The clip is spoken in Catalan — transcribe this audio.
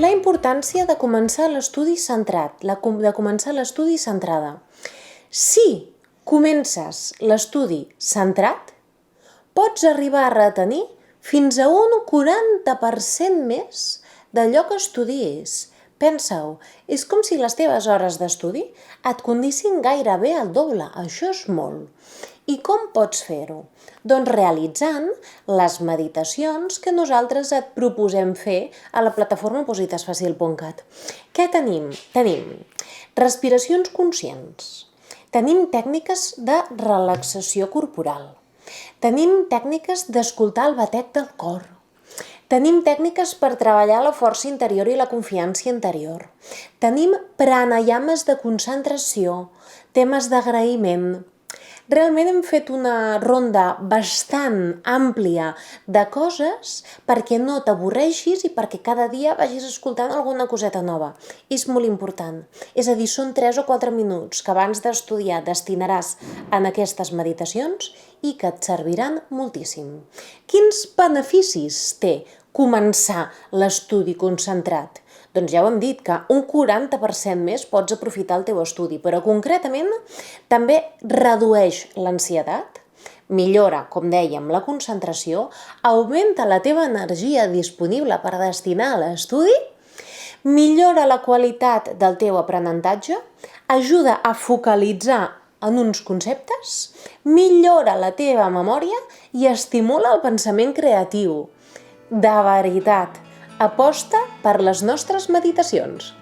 La importància de començar l'estudi centrat, de començar l'estudi centrada. Si comences l'estudi centrat, pots arribar a retenir fins a un 40% més d'allò que estudies. Pensa-ho, és com si les teves hores d'estudi et condissin gairebé el doble, això és molt. I com pots fer-ho? Doncs realitzant les meditacions que nosaltres et proposem fer a la plataforma positasfacil.cat. Què tenim? Tenim respiracions conscients, tenim tècniques de relaxació corporal, tenim tècniques d'escoltar el batec del cor, tenim tècniques per treballar la força interior i la confiança interior, tenim pranayames de concentració, temes d'agraïment. Realment hem fet una ronda bastant àmplia de coses perquè no t'avorreixis i perquè cada dia vagis escoltant alguna coseta nova. És molt important. És a dir, són 3 o 4 minuts que abans d'estudiar destinaràs en aquestes meditacions i que et serviran moltíssim. Quins beneficis té començar l'estudi concentrat? Doncs ja ho hem dit, que un 40% més pots aprofitar el teu estudi, però concretament també redueix l'ansietat, millora, com dèiem, la concentració, augmenta la teva energia disponible per destinar a l'estudi, millora la qualitat del teu aprenentatge, ajuda a focalitzar en uns conceptes, millora la teva memòria i estimula el pensament creatiu. De veritat, aposta per les nostres meditacions.